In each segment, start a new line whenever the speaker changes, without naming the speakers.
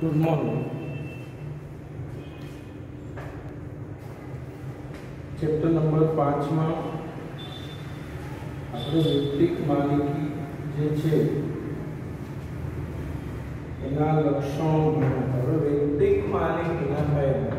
Good morning. Chapter number 5 में આપણે વૈયક્તિક માલિકી જે છે એના લક્ષણો ભણ્યા। હવે વૈયક્તિક માલિકીના ફાયદા।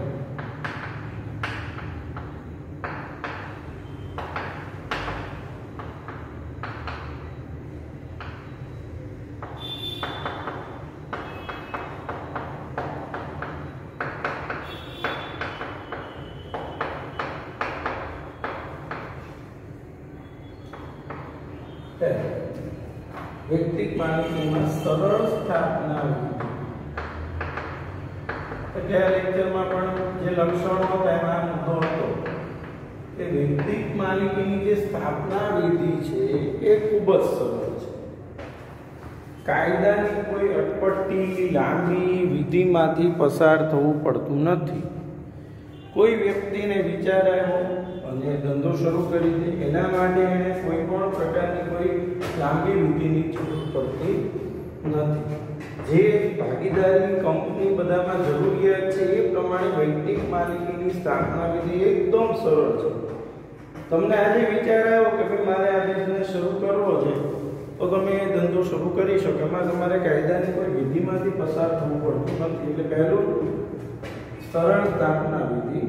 वैयक्तिक मालिकी में सरल स्थापना अगला लेक्चर में पण जे लक्षणों था एमां मुद्दो हतो के वैयक्तिक मालिकीनी जे स्थापना विधि छे ए खूब ज सरल छे। कायदानी कोई अटपटी लांबी विधिमांथी पसार थवुं पड़तुं नथी। कोई व्यक्तिने विचार आव्यो અને ધંધો શરૂ કરી દે એના માટે એને કોઈ પણ પ્રકારની કોઈ લાંબી વિધિની જરૂર પડતી નથી। જે ભાગીદારી કંપની બધામાં જરૂરિયાત છે એ પ્રમાણે વૈયક્તિક માલિકીની સ્થાપના વિધિ એકદમ સરળ છે। તમને આજે વિચાર આવ્યો કે ભાઈ મારે આ બિઝનેસ શરૂ કરવો છે તો તમે એ ધંધો શરૂ કરી શકો। એમાં તમારે કાયદાની કોઈ વિધિમાંથી પસાર થવું પડતું નથી। એટલે પહેલું સરળ સ્થાપના વિધિ।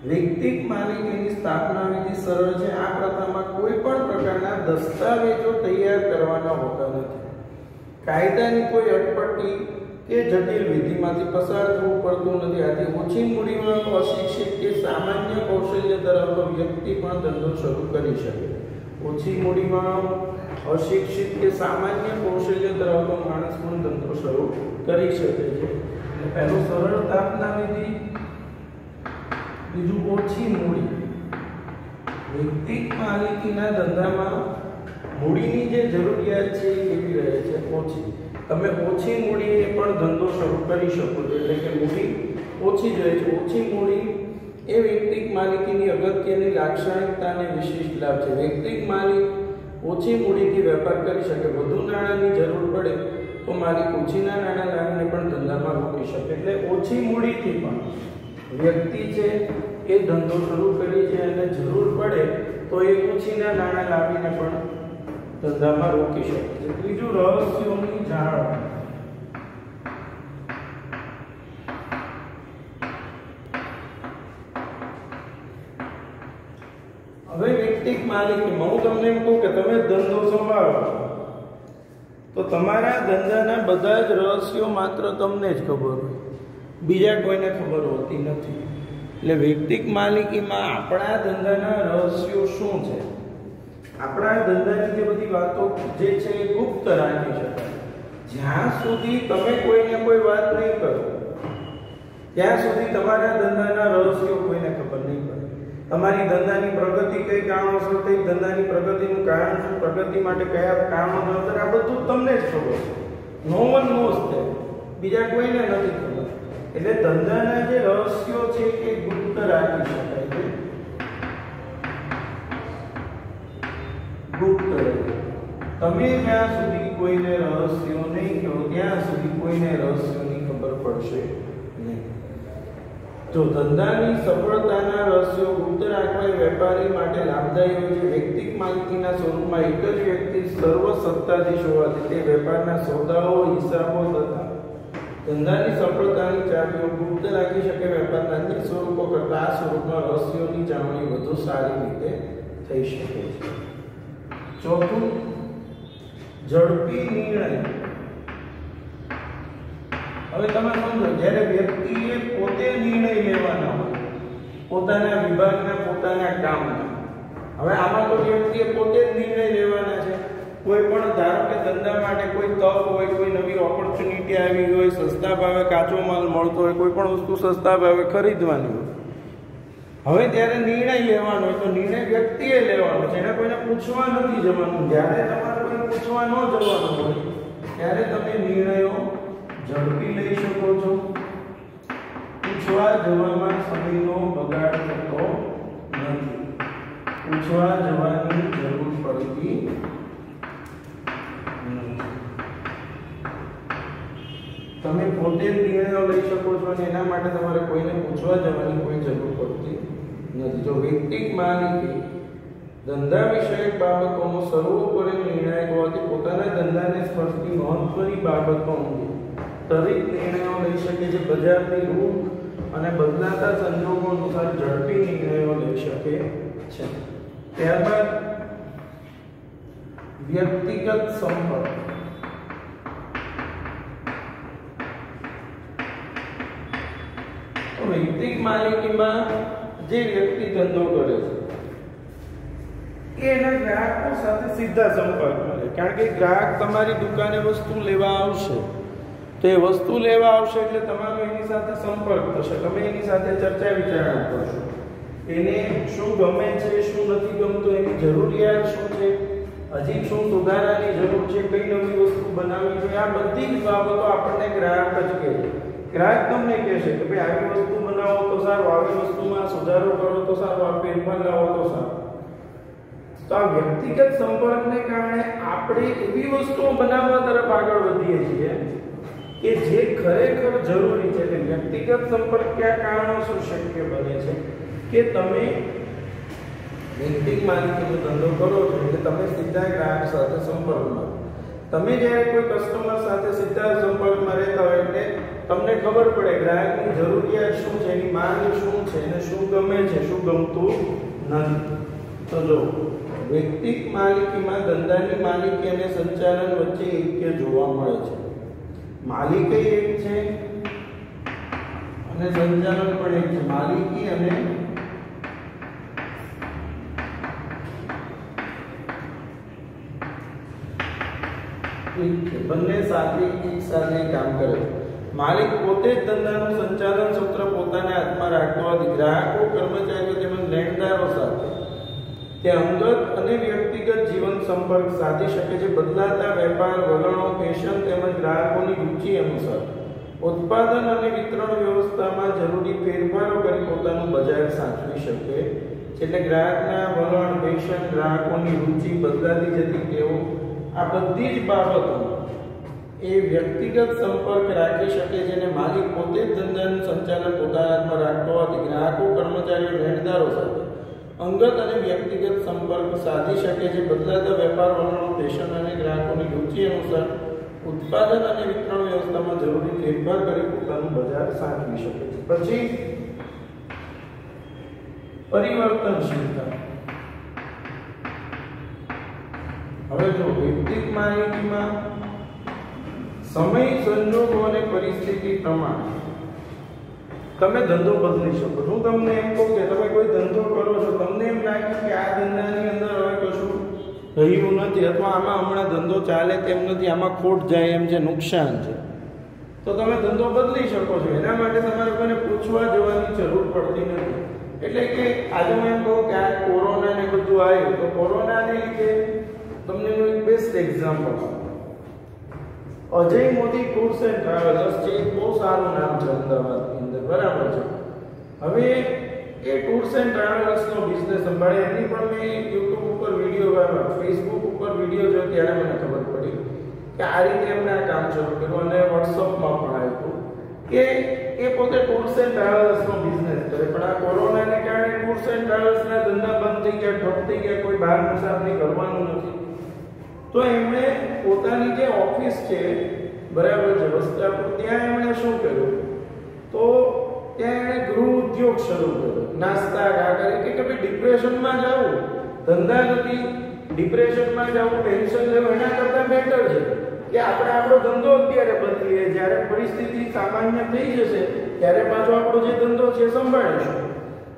वैयक्तिक मालिकीनी स्थापना विधि सरल है। आ प्रथामां कोई पण प्रकारना दस्तावेजो तैयार करवाना होता नथी। कायदानी कोई अटपटी के जटिल विधिमांथी पसार थवुं पड़तुं नथी। आथी ओછી मूડીवाळो अशिक्षित के सामान्य कौशल्य धरावतो व्यक्ति पण धंधो शरू करी शके। ओછી मूડીवाळो अशिक्षित के सामान्य कौशल्य धरावतो माणस पण धंधो शरू करी शके छे। पहलो सरल स्थापना विधि, बीजू ओછી मूडी। वैयक्तिक मालिकीना धंधामां मूडीनी जे जरूरियात छे ए केवी रहे छे? ओછી। तमे ओછી मूडीए पण धंधो शरू करी शको छो। એટલે કે મૂડી ઓછી જોઈએ છે। ઓછી મૂડી એ વૈયક્તિક માલિકીની અગત્યની લાક્ષણિકતા અને વિશિષ્ટ લાભ છે। વૈયક્તિક માલિક ઓછી મૂડીથી વેપાર કરી શકે। વધુ નાણાંની જરૂર પડે તો માલિક ઓછીના નાણાં લાવીને પણ ધંધામાં રોકી શકે। એટલે ઓછી મૂડીથી પણ व्यक्ति है ए धंधो शुरू करी है અને જરૂર પડે તો એ ઓછીના નાણાં લાવીને પણ ધંધામાં રોકી શકે છે। ત્રીજું રહસ્યોની જાળવણી। હવે વૈયક્તિક માલિકીમાં હું તમને એમ કહું કે તમે ધંધો સંભાળો તો તમારા ધંધાના બધા જ રહસ્યો માત્ર તમને જ ખબર હોય, બીજા કોઈને ખબર હોતી નથી। એટલે વૈયક્તિક માલિકીમાં આપણા ધંધાના રહસ્યો શું છે, આપણા ધંધાની જે બધી વાતો જે છે એ ગુપ્ત રાખી શકાય। જ્યાં સુધી તમે કોઈને કોઈ વાત નહીં કરો ત્યાં સુધી તમારા ધંધાના રહસ્યો કોઈને ખબર નહીં પડે। તમારી ધંધાની પ્રગતિ કઈ કારણોસર થઈ, ધંધાની પ્રગતિનું કારણ શું, પ્રગતિ માટે કયા કારણો જવાબદાર, આ બધું તમને જ ખબર છે। નો વન નોઝ ધેટ, બીજા કોઈને નથી ખબર। એટલે ધંધાના જે રહસ્યો છે એ ગુપ્ત રાખી શકાય છે, ગુપ્ત રહે। તમે જ્યાં સુધી કોઈને રહસ્યો નહીં કહો ત્યાં સુધી કોઈને રહસ્યોની ખબર પડશે નહીં। જો ધંધાની સફળતાના રહસ્યો ગુપ્ત રાખવા એ વેપારી માટે લાભદાયી હોય છે। વૈયક્તિક માલિકીના સ્વરૂપમાં એક જ વ્યક્તિ સર્વ સત્તાધીશ હોવાથી તે વેપારના સોદાઓ, હિસાબો તથા ધંધાની સફળતાની ચાવીઓ ગુપ્ત રાખી શકે। વેપારના અન્ય સ્વરૂપો કરતાં આ સ્વરૂપમાં રહસ્યોની જાળવણી વધુ સારી રીતે થઈ શકે છે। ચોથું, ઝડપી નિર્ણય। હવે તમે સમજો, જ્યારે વ્યક્તિએ પોતે નિર્ણય લેવાના હોય પોતાના વિભાગના, પોતાના કામના। હવે આમાં તો વ્યક્તિએ પોતે જ નિર્ણય લેવાના છે। કોઈ પણ ધારો કે ધંધા માટે કોઈ તક હોય, કોઈ નવી ઓપોર્ચ્યુનિટી આવી હોય, સસ્તા ભાવે કાચો માલ મળતો હોય, કોઈ પણ વસ્તુ સસ્તા ભાવે ખરીદવાની હોય, હવે ત્યારે નિર્ણય લેવાનો હોય તો નિર્ણય વ્યક્તિએ લેવાનો છે, એને કોઈને પૂછવા નથી જવાનું। જ્યારે તમારે કોઈ પૂછવા ન જવાનું હોય ત્યારે તમે નિર્ણયો ઝડપી લઈ શકો છો। પૂછવા જવામાં સમયનો બગાડ થતો નથી, પૂછવા જવાની જરૂર પડતી તમે પોતે જ નિર્ણયો લઈ શકો છો અને એના માટે તમારે કોઈને પૂછવા જવાની કોઈ જરૂર પડતી નથી. જો વૈયક્તિક માલિકી ધંધા વિષયક બાબતોનો સર્વોપરી નિર્ણાયક હોવાથી પોતાના ધંધાને સ્પર્શતી મહત્વની બાબતો અંગે ત્વરિત નિર્ણયો લઈ શકે છે. બજારની રૂખ અને બદલાતા સંજોગો અનુસાર ઝડપી નિર્ણયો લઈ શકે છે. ત્યારબાદ વ્યક્તિગત સંપર્ક. વૈયક્તિક માલિકીમાં જે વ્યક્તિ ધંધો કરે છે એના ગ્રાહકો સાથે સીધા સંપર્કમાં રહે. કારણ કે ગ્રાહક તમારી દુકાને વસ્તુ લેવા આવશે તો એ વસ્તુ લેવા આવશે એટલે તમારો એની સાથે સંપર્ક થશે. તમે એની સાથે ચર્ચા વિચારણા કરશો. એને શું ગમે છે, શું નથી ગમતું, એની જરૂરિયાત શું છે, હજી શું સુધારાની જરૂર છે, કઈ નવી વસ્તુ બનાવવી જોઈએ, આ બધી જ બાબતો આપણને ગ્રાહક જ કહે. ગ્રાહક તમને કહેશે કે ભાઈ આવી વસ્તુ બનાવો તો સારું, આવી વસ્તુમાં સુધારો કરો તો સારું, આ ફેરફાર લાવો તો સારું. તો આ વ્યક્તિગત સંપર્કને કારણે આપણે એવી વસ્તુઓ બનાવવા તરફ આગળ વધીએ છીએ કે જે ખરેખર જરૂરી છે. એટલે વ્યક્તિગત સંપર્ક કયા કારણોસર શક્ય બને છે કે તમે વૈયક્તિક માલિકીનો ધંધો કરો છો એટલે તમે સીધા ગ્રાહક સાથે સંપર્કમાં. તમે જ્યારે કોઈ કસ્ટમર સાથે સીધા સંપર્કમાં રહેતા હોય એટલે તમને ખબર પડે ગ્રાહકની જરૂરિયાત શું છે, એની માંગ શું છે, એને શું ગમે છે, શું ગમતું નથી. તો જો વૈયક્તિક માલિકીમાં ધંધાની માલિકી અને સંચાલન વચ્ચે એક્ય જોવા મળે છે. માલિકી એક છે અને સંચાલન પણ એક છે. માલિકી અને બંને સાથે એક સાથે કામ કરે છે. માલિક પોતે જ ધંધાનું સંચાલન સૂત્ર પોતાના હાથમાં રાખવાથી ગ્રાહકો, કર્મચારીઓ તેમજ લેણદારો સાથે તે અંગત અને વ્યક્તિગત જીવન સંપર્ક સાધી શકે છે. બદલાતા વેપાર વલણો, ફેશન તેમજ ગ્રાહકોની રુચિ અનુસાર ઉત્પાદન અને વિતરણ વ્યવસ્થામાં જરૂરી ફેરફારો કરી પોતાનું બજાર સાચવી શકે છે. એટલે ગ્રાહકના વલણ, ફેશન, ગ્રાહકોની રુચિ, બદલાતી જતી ટેવો, આ બધી જ બાબતો એ વ્યક્તિગત સંપર્ક રાખી શકે છે. અને માલિક પોતે જ ધંધાનું સંચાલન પોતાના હાથમાં રાખતો હોવાથી ગ્રાહકો, કર્મચારીઓ, લેણદારો સાથે અંગત અને વ્યક્તિગત સંપર્ક સાધી શકે છે. બદલાતા વેપાર વલણો, ફેશન અને ગ્રાહકોની રુચિ અનુસાર ઉત્પાદન અને વિતરણ વ્યવસ્થામાં જરૂરી ફેરફાર કરી પોતાનું બજાર સાચવી શકે છે. પછી પરિવર્તનશીલતા. હવે જો વૈયક્તિક માલિકીમાં સમય, સંજોગો અને પરિસ્થિતિ પ્રમાણે તમે ધંધો બદલી શકો. હું તમને એમ કહું કે તમે કોઈ ધંધો કરો છો, તમને એમ લાગે કે આ ધંધાની અંદર હવે કશું રહ્યું નથી અથવા આમાં હમણાં ધંધો ચાલે તેમ નથી, આમાં ખોટ જાય એમ છે, નુકસાન છે, તો તમે ધંધો બદલી શકો છો. એના માટે તમારે કોઈને પૂછવા જવાની જરૂર પડતી નથી. એટલે કે આજે હું એમ કહું કે આ કોરોના ને બધું આવ્યું તો કોરોનાને લીધે તમને એક best example Ajay Modi tours and travellers છે. એક બહુ સારું નામ છે અમદાવાદની અંદર, બરાબર છે. હવે એ ટૂર્સ એન્ડ ટ્રાવેલર્સનો બિઝનેસ સંભાળે. એની પણ મેં યુટ્યુબ ઉપર વિડીયો, ફેસબુક ઉપર વિડીયો જોયો ત્યારે મને ખબર પડી કે આ રીતે એમને આ કામ શરૂ કર્યું અને વોટ્સઅપમાં પણ આવ્યું કે એ પોતે ટૂર્સ એન્ડ ટ્રાવેલર્સનો બિઝનેસ કરે. પણ આ કોરોનાને કારણે ટૂર્સ એન્ડ ટ્રાવેલ્સના ધંધા બંધ થઈ ગયા, ઠપ થઈ ગયા, કોઈ બહાર મુસાફરી કરવાનું નથી. તો એમણે પોતાની જે ઓફિસ છે, બરાબર છે, વસ્ત્રાપુર, ત્યાં એમણે શું કર્યું તો ત્યાં એમણે ગૃહ ઉદ્યોગ શરૂ કર્યો. નાસ્તા કાકરી કે ભાઈ ડિપ્રેશનમાં જાવું, ધંધા નથી, ડિપ્રેશનમાં જાવું, ટેન્શન લેવું, એના કરતાં બેટર છે કે આપણે આપણો ધંધો અત્યારે બદલીએ, જ્યારે પરિસ્થિતિ સામાન્ય થઈ જશે ત્યારે પાછો આપણો જે ધંધો છે સંભાળીશું.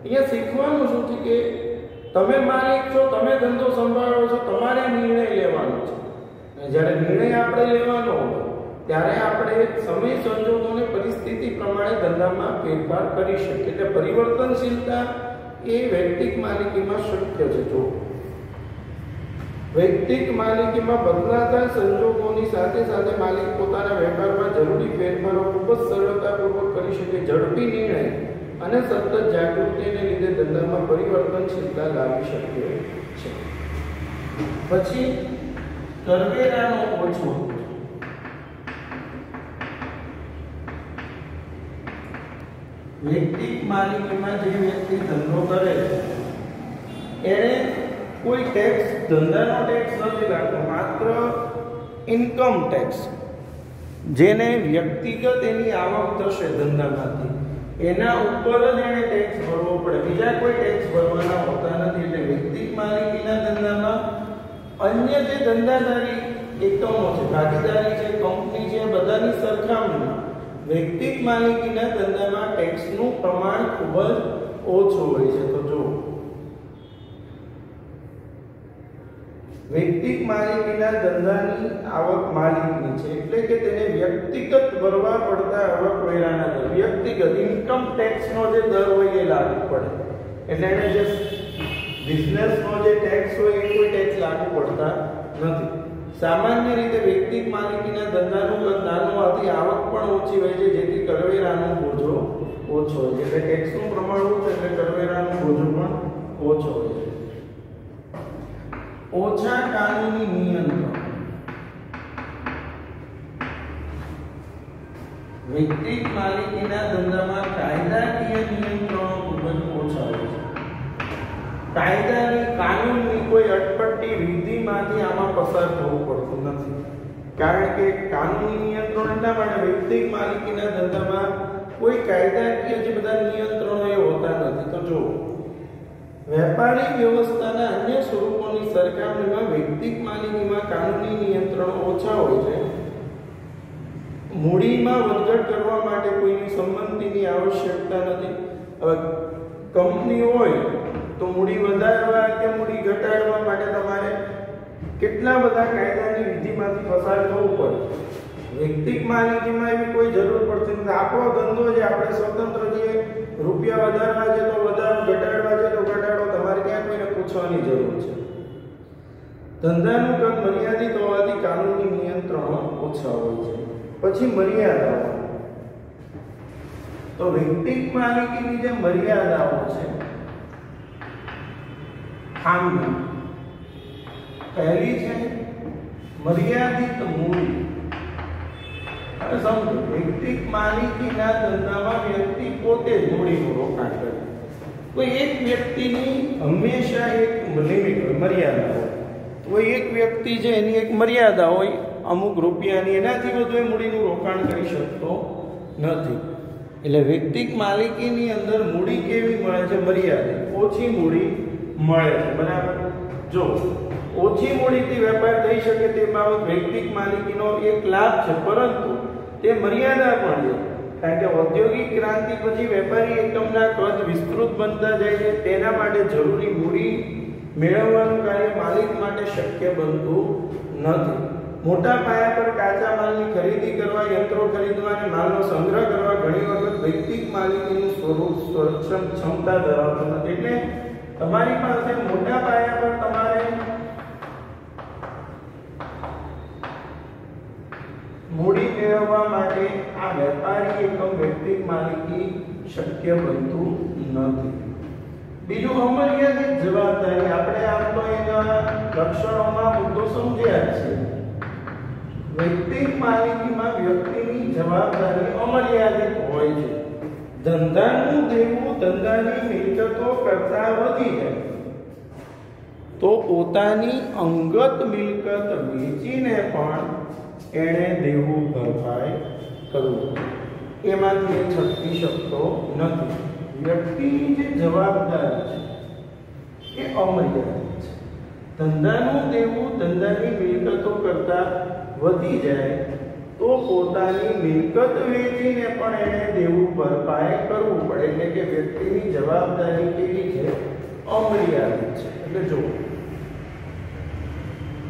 અહીંયા શીખવાનું શું છે કે તમે માલિક છો, તમે ધંધો સંભાળો છો, તમારે નિર્ણય લેવાનો છે. અને જ્યારે નિર્ણય આપણે લેવાનો હોય ત્યારે આપણે સમય, સંજોગો અને પરિસ્થિતિ પ્રમાણે ધંધામાં ફેરફાર કરી શકીએ. એટલે પરિવર્તનશીલતા એ વૈયક્તિક માલિકીમાં શક્ય છે. જો વૈયક્તિક માલિકીમાં બદલાતા સંજોગોની સાથે સાથે માલિક પોતાના વેપારમાં જરૂરી ફેરફારો ખૂબ જ સરળતાપૂર્વક કરી શકે. ઝડપી નિર્ણય અને સતત જાગૃતિને લીધે ધંધામાં પરિવર્તનશીલતા લાવી શકે છે. પછી કરવેરાનો ઓછો. વૈયક્તિક માલિકીમાં જે વ્યક્તિ ધંધો કરે છે એણે કોઈ ટેક્સ, ધંધાનો ટેક્સ નથી લાગતો, માત્ર ઇન્કમ ટેક્સ, જેને વ્યક્તિગત એની આવક થશે ધંધામાંથી એના ઉપર જ એને ટેક્સ ભરવો પડે, બીજા કોઈ ટેક્સ ભરવાના હોતા નથી. એટલે વૈયક્તિક માલિકીના ધંધામાં અન્ય જે ધંધાદારી એકમો છે, ભાગીદારી છે, કંપની છે, બધાની સરખામણીમાં વૈયક્તિક માલિકીના ધંધામાં ટેક્સનું પ્રમાણ ખૂબ જ ઓછું હોય છે. તો જો વૈયક્તિક માલિકીના ધંધાની આવક માલિકની છે, એટલે કે તેને વ્યક્તિગત ભરવા પડતા આવકવેરાના દર, વ્યક્તિગત ઇન્કમ ટેક્સનો જે દર હોય એ લાગુ પડે. એટલે એને જે બિઝનેસનો જે ટેક્સ હોય એ કોઈ ટેક્સ લાગુ પડતા નથી. સામાન્ય રીતે વૈયક્તિક માલિકીના ધંધાનું કદ નાનું હોવાથી આવક પણ ઓછી હોય છે, જેથી કરવેરાનો બોજો ઓછો હોય છે. એટલે ટેક્સનું પ્રમાણ ઓછું એટલે કરવેરાનો બોજો પણ ઓછો હોય છે. ઓછા કાનૂની નિયંત્રણ. વૈયક્તિક માલિકીના ધંધામાં કાયદાકીય નિયંત્રણો ખૂબ જ ઓછા હોય છે. કાયદાની, કાનૂનની કોઈ અટપટી વિધિમાંથી આમાં પસાર થવું પડતું નથી, કારણ કે કાનૂની નિયંત્રણ એટલા માટે વૈયક્તિક માલિકીના ધંધામાં કોઈ કાયદાકીય જે બધા નિયંત્રણો એ હોતા નથી. તો જો વેપારી વ્યવસ્થાના અન્ય સ્વરૂપોની સરખામણીમાં વૈયક્તિક માલિકીમાં કાનૂની નિયંત્રણો ઓછા હોય છે. મૂડીમાં વધઘટ કરવા માટે કોઈની સંમતિની આવશ્યકતા નથી. હવે કંપની હોય તો મૂડી વધારવા કે મૂડી ઘટાડવા માટે તમારે કેટલા બધા કાયદાની વિધિમાંથી પસાર થવું પડે. વૈયક્તિક માલિકીમાં એવી કોઈ જરૂર પડતી નથી. આપણો ધંધો છે, આપણે સ્વતંત્ર છીએ, રૂપિયા વધારવા છે તો વધારો, ઘટાડવા છે તો ઘટાડો, તમારે ક્યાં કોઈને પૂછવાની જરૂર છે. ધંધાનું કદ મર્યાદિત હોવાથી કાનૂની નિયંત્રણો ઓછા હોય છે. પછી મર્યાદાઓ. તો વૈયક્તિક માલિકીની જે મર્યાદાઓ છે, ખામી. પહેલી છે મર્યાદિત મૂડી. હવે સમજો, વૈયક્તિક માલિકીના ધંધામાં વ્યક્તિ પોતે જ મૂડીનું રોકાણ કરે. કોઈ એક વ્યક્તિની હંમેશા એક લિમિટ હોય, મર્યાદા હોય. કોઈ એક વ્યક્તિ છે એની એક મર્યાદા હોય અમુક રૂપિયાની, એનાથી વધુ એ મૂડીનું રોકાણ કરી શકતો નથી. એટલે વૈયક્તિક માલિકીની અંદર મૂડી કેવી મળે છે? મર્યાદિત, ઓછી મૂડી મળે છે. બરાબર. જો ઓછી મૂડીથી વેપાર થઈ શકે તે બાબત વૈયક્તિક માલિકીનો એક લાભ છે, પરંતુ તે મર્યાદા પણ છે. કારણ કે ઔદ્યોગિક ક્રાંતિ પછી વેપારી એકમના કદ વિસ્તૃત બનતા જાય છે, તેના માટે જરૂરી મૂડી મેળવવાનું કાર્ય માલિક માટે શક્ય બનતું નથી. મોટા પાયા પર કાચા માલની ખરીદી કરવા, યંત્રો ખરીદવા અને માલનો સંગ્રહ કરવા ઘણી વખત વૈયક્તિક માલિકીનું સ્વરૂપ સંરક્ષણ ક્ષમતા ધરાવતું નથી. એટલે તમારી પાસે મોટા પાયા પર તમારે મૂડી મેળવવા માટે આ વેપારી એકમ વૈયક્તિક માલિકી શક્ય બનતું નથી. બીજું અમર્યાદિત જવાબદારી. આપણે આમ તો એના લક્ષણોમાં મુદ્દો સમજ્યા છે. વૈયક્તિક માલિકીમાં વ્યક્તિની જવાબદારી અમર્યાદિત હોય છે. ધંધાનું દેવું ધંધાની મિલકતો કરતા વધી જાય તો પોતાની અંગત મિલકત વેચીને પણ એણે દેવું ભરપાઈ કરવું, એમાંથી એ છટકી શકતો નથી. વ્યક્તિની જે જવાબદારી છે એ અમર્યાદિત છે. ધંધાનું દેવું ધંધાની મિલકતો કરતા વધી જાય તો પોતાની મિલકત વેચીને પણ એને દેવું ભરપાઈ કરવું પડે. એટલે કે વ્યક્તિની જવાબદારી કેવી છે? અમર્યાદિત છે. એટલે જો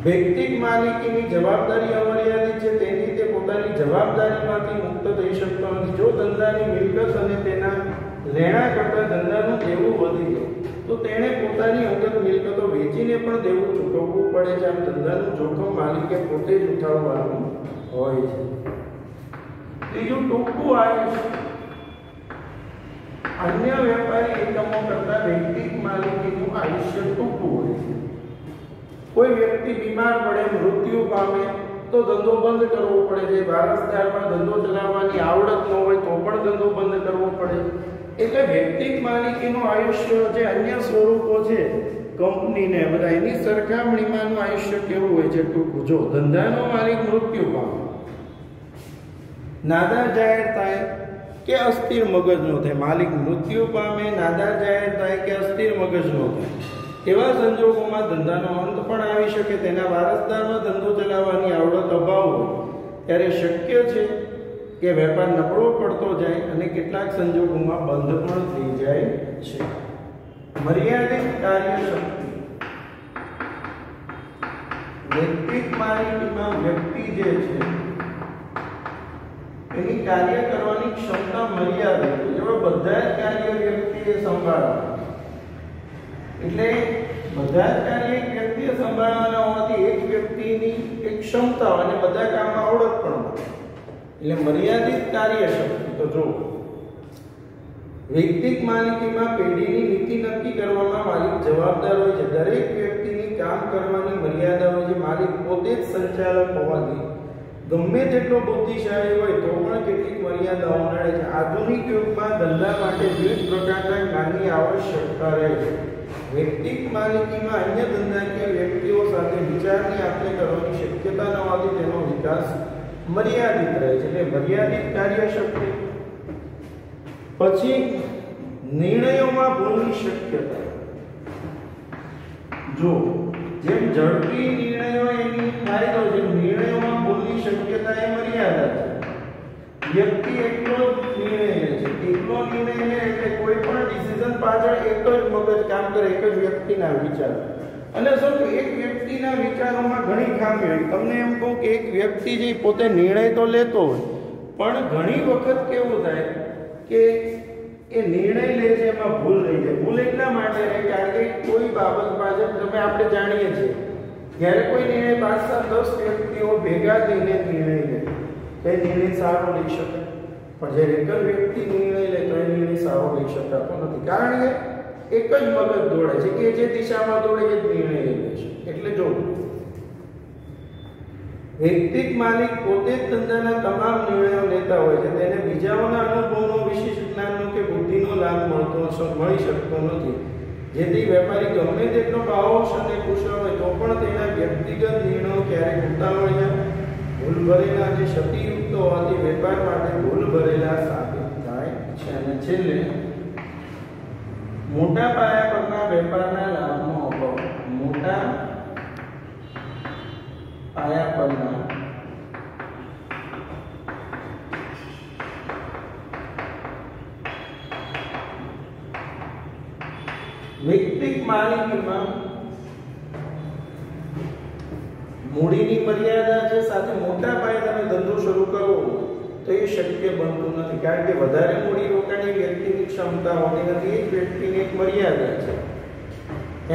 વૈયક્તિક માલિકીની જવાબદારી અમર્યાદિત છે, તેની તે પોતાની જવાબદારીમાંથી મુક્ત થઈ શકતો નથી. જો ધંધાની મિલકત અને તેના લેણા કરતા ધંધાનું દેવું વધી જાય તો તેણે પોતાની અંગત મિલકતો વેચીને પણ દેવું ચૂકવવું પડે છે. આમ ધંધાનું જોખમ માલિકે પોતે જ ઉઠાવવાનું હોય છે. ત્રીજું, ટૂંકું આયુષ્ય. અન્ય વેપારી એકમો કરતા વૈયક્તિક માલિકીનું આયુષ્ય ટૂંકું હોય છે. કોઈ વ્યક્તિ બીમાર પડે, મૃત્યુ પામે તો ધંધો બંધ કરવો પડે છે. વારસદારમાં ધંધો ચલાવવાની આવડત ન હોય તો પણ ધંધો બંધ કરવો પડે. એટલે વૈયક્તિક માલિકીનું આયુષ્ય જે અન્ય સ્વરૂપો છે કંપનીને બધા એની સરખામણીમાંનું આયુષ્ય કેવું હોય છે ટૂંકું. જો ધંધાનો માલિક મૃત્યુ પામે, નાદાર જાહેર થાય કે અસ્થિર મગજનો થાય, માલિક મૃત્યુ પામે, નાદાર જાહેર થાય કે અસ્થિર મગજનો થાય, એવા સંજોગોમાં ધંધાનો અંત પણ આવી શકે. તેના વારસદારનો ધંધો ચલાવવાની આવડત અભાવ હોય ત્યારે શક્ય છે કે વેપાર નબળો પડતો જાય અને કેટલાક સંજોગોમાં બંધ પણ થઈ જાય છે. મર્યાદિત કાર્યશક્તિ. વૈયક્તિક માલિકીમાં વ્યક્તિ જે છે એની કાર્ય કરવાની ક્ષમતા મર્યાદિત છે. એવા બધા જ કાર્ય વ્યક્તિએ સંભાળવા, એટલે બધા જ કાર્ય એક વ્યક્તિએ સંભાળવાના હોવાથી એક વ્યક્તિની એક ક્ષમતા અને બધા કામમાં આવડત પણ હોય. એટલે મર્યાદિત કાર્યશક્તિ. તો જો વૈયક્તિક માલિકીમાં પેઢીની નીતિ નક્કી કરવામાં માલિક જવાબદાર હોય છે. દરેક વ્યક્તિની કામ કરવાની મર્યાદા હોય છે. માલિક પોતે જ સંચાલક હોવાથી ગમે તેટલો બુદ્ધિશાળી હોય તો પણ કેટલીક મર્યાદાઓ નડે છે. આધુનિક યુગમાં ધંધા માટે વિવિધ પ્રકારના જ્ઞાનની આવશ્યકતા રહે છે. વૈયક્તિક માલિકીમાં અન્ય ધંધાકીય વ્યક્તિઓ સાથે વિચારની આપ-લે કરવાની શક્યતા ન હોવાથી તેનો વિકાસ મર્યાદિત રહે છે. એટલે મર્યાદિત કાર્યશક્તિ. પછી નિર્ણયોમાં ભૂલની શક્યતા. જો જેમ ઝડપી નિર્ણયો એની ફાયદો છે, નિર્ણયોમાં ભૂલની શક્યતા એ મર્યાદા છે. વ્યક્તિ એકલો નિર્ણય લે છે, એકલો નિર્ણય લે એટલે કોઈ પણ ડિસિઝન પાછળ એક જ મગજ કામ કરે, એક જ વ્યક્તિના વિચાર. અને શું એક વ્યક્તિના વિચારોમાં ઘણી ખામી હોય. તમને એમ કહું કે એક વ્યક્તિ જે પોતે નિર્ણય તો લેતો હોય પણ ઘણી વખત કેવું થાય કે એ નિર્ણય લે છે એમાં ભૂલ રહી જાય. ભૂલ એટલા માટે રહે કારણ કે કોઈ બાબત પાછળ આપણે જાણીએ છીએ જ્યારે કોઈ નિર્ણય 5-10 વ્યક્તિઓ ભેગા થઈને નિર્ણય લે તો એ નિર્ણય સારો લઈ શકે, પણ જ્યારે એક જ વ્યક્તિ નિર્ણય લે તો એ નિર્ણય સારો લઈ શકાતો નથી. કારણ કે એક જ મગજ દોડે છે કે જે દિશામાં દોડે એ જ નિર્ણય લે છે. એટલે જો વૈયક્તિક માલિક પોતે જ ધંધાના તમામ નિર્ણયો લેતા હોય છે, તેને બીજાઓના અનુભવનો, વિશિષ્ટ જ્ઞાનનો કે બુદ્ધિનો લાભ મળી શકતો નથી. જેથી વેપારી ગમે તેટલો બાહોશ અને કુશળ હોય તો પણ તેના વ્યક્તિગત નિર્ણયો ક્યારેક ઉતાવળિયા, ભૂલ ભરેલા અને ક્ષતિયુક્ત હોવાથી વેપાર માટે ભૂલ ભરેલા સાબિત થાય છે. અને છેલ્લે મોટા પાયા પરના વેપારના લાભનો અભાવ. મોટા પાયા પરના વૈયક્તિક માલિકીમાં મૂડીની મર્યાદા છે, સાથે મોટા પાયે તમે ધંધો શરૂ કરો તો એ શક્ય બનતું નથી. કારણ કે વધારે મૂડી રોકાણની વ્યક્તિની ક્ષમતા હોતી નથી. એક વ્યક્તિની એક મર્યાદા છે,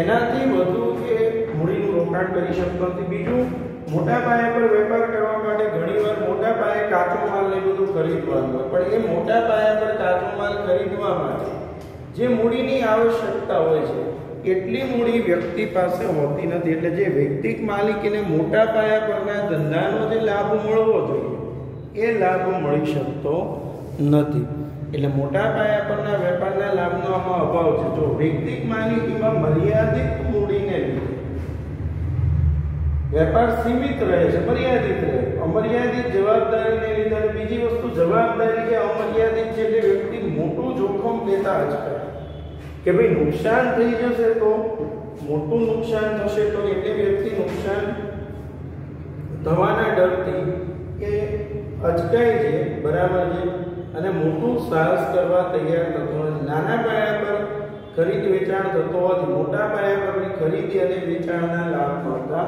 એનાથી વધુ એ મૂડીનું રોકાણ કરી શકતો નથી. બીજું, મોટા પાયા પર વેપાર કરવા માટે ઘણીવાર મોટા પાયે કાચો માલ ને બધું ખરીદવાનું હોય, પણ એ મોટા પાયા પર કાચો માલ ખરીદવા માટે જે મૂડીની આવશ્યકતા હોય છે એટલી મૂડી વ્યક્તિ પાસે હોતી નથી. એટલે જે વૈયક્તિક માલિકીને મોટા પાયા પરના ધંધાનો જે લાભ મળવો જોઈએ એ લાભ મળી શકતો નથી. એટલે મોટા પાયા પરના વેપારના લાભનો આમાં અભાવ છે. જો વૈયક્તિક માલિકીમાં મર્યાદિત મૂડીને લીધે વેપાર સીમિત રહે છે, મર્યાદિત રહે. અમર્યાદિત જવાબદારીને લીધે બીજી વસ્તુ જવાબદારી કે અમર્યાદિત છે એટલે વ્યક્તિ મોટું જોખમ લેતા જ કરે કે ભાઈ નુકસાન થઈ જશે તો, મોટું નુકસાન થશે તો, એટલે વ્યક્તિ નુકસાન થવાના ડરથી એ અચકાય છે, બરાબર છે, અને મોટું સાહસ કરવા તૈયાર થતો નથી. નાના પાયા પર ખરીદ વેચાણ થતો હોવાથી મોટા પાયા પરની ખરીદી અને વેચાણના લાભ મળતા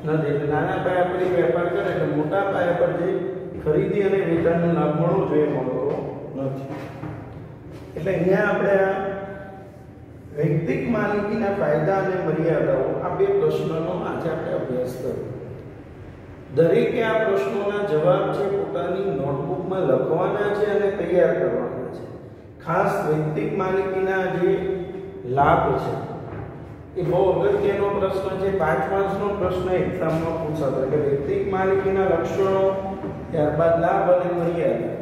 નથી. એટલે નાના પાયા પર વેપાર કરે એટલે મોટા પાયા પર જે ખરીદી અને વેચાણનો લાભ મળવો જોઈએ મળતો નથી. એટલે અહીંયા આપણે આ વૈયક્તિક માલિકીના ફાયદા અને મર્યાદાઓ આ બે પ્રશ્નોનો આજે આપણે અભ્યાસ કર્યો. દરેકે આ પ્રશ્નોના જવાબ છે પોતાની નોટબુકમાં લખવાના છે અને તૈયાર કરવાના છે. ખાસ વૈયક્તિક માલિકીના જે લાભ છે એ બહુ અગત્યનો પ્રશ્ન છે. 5 માર્ક્સનો પ્રશ્ન એક્ઝામમાં પૂછાતો. એટલે વૈયક્તિક માલિકીના લક્ષણો, ત્યારબાદ લાભ અને મર્યાદા,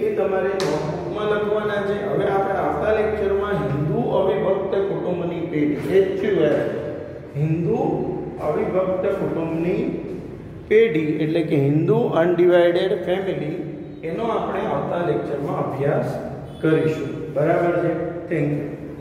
એ તમારે નોટબુકમાં લખવાના છે. હવે આપણે આવતા લેક્ચરમાં હિન્દુ અવિભક્ત કુટુંબની પેઢી હિન્દુ અવિભક્ત કુટુંબની પેઢી એટલે કે હિન્દુ અનડિવાઇડેડ ફેમિલી એનો આપણે આવતા લેક્ચરમાં અભ્યાસ કરીશું. બરાબર છે? Thank you.